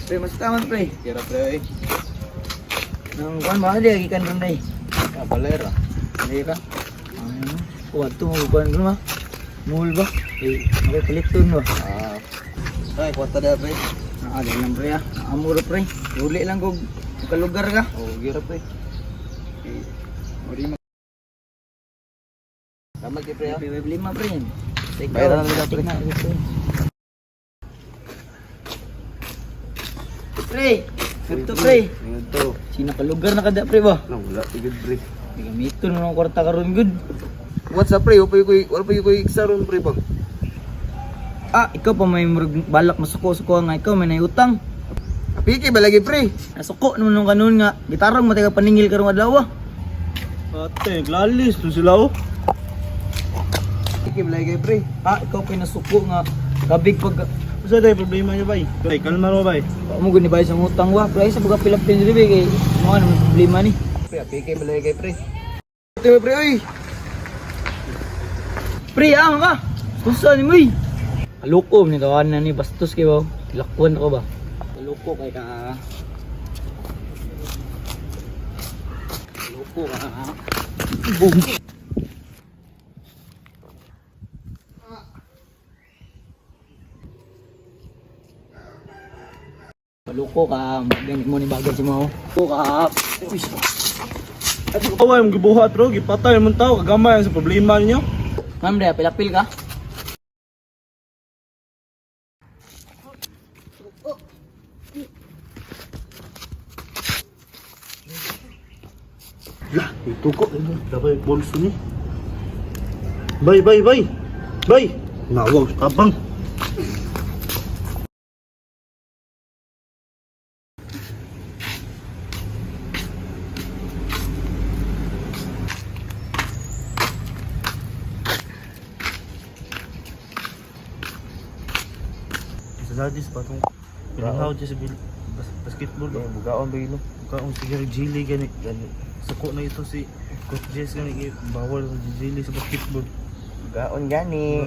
Pre, mas taman pre. Kira pre. Nang kuan ba di lagi kan runday. Balera. Hindi ka. Kuan to mo kuan ko ma. Mul ba? Eh, makipaliton ba? Ay, kwata na pre. Ada lang pre ah. Amuro pre. Uli lang kog kalugar ka. Oh, gira pre. Ori mo. Tama kay pre. Bibili ma pre. Bayaran na nila, pre. Pre, ito pre. Ito. Sino ka lugar na kada pre ba? Wala, tigid pre. Gamiton mo ng kwarta karon good. What's up pre? Wala pa yung iksa ron pre ba? Ah, ikaw pa may balak masuko-suko nga ikaw may nayutang. Piki ba lagi pre? Nasuko naman nung kanon nga. Gitarong matay ka paningil karong adlaw. Ate, glalis to sila oh. Piki ba lagi pre? Ah, ikaw pa nasuko nga. Kabig pag Usa day problema niyo bay? Bay, kalma mo bay. mo gani bay sa utang wa. Pero ay sa baga pilapin diri kay mo ano problema ni. Pre, piki ba lagi pre? Ito pre oy. Pre, ka. Kusa ni mo eh. Kaloko ni kawan na ni bastos kay ba. Lakwan ko ba. Kaloko kay ka. Kaloko ka. Boom. Kaloko ka. Ganit mo ni bagay si mo. Kaloko ka. Uy. At kawa yung gibuhat ro, gipatay man tao kagamay sa problema niyo. Ma'am, daya pilapil ka. Lah, itu kok ini dapat bolso ni. Bay, bay, bay. Bay. Nawag abang. Sadis pa tong pinahaw dyan sa basketball ba? Bugaon ba yun? Bukaon siguro Jilly gani. Suko na ito si Coach Jess gani. Bawal sa Jilly sa basketball. Bugaon gani.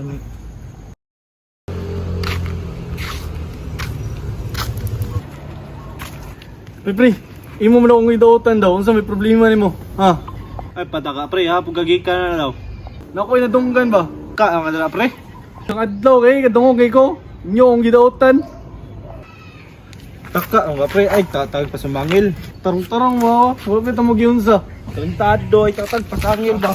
Pre, imo mo na akong idautan daw. Unsa may problema nimo? Ha? Ay pataka pre ha, pugagika na daw. Nakoy nadunggan ba? Ka ang kadala pre. Ang adlaw kay kadungog kay ko. Inyo ang gidautan. Taka ang pre ay tatag pa sa mangil. Tarong-tarong mo. Wala pa mo giunsa. Talentado ay tatag pa sa angil ba?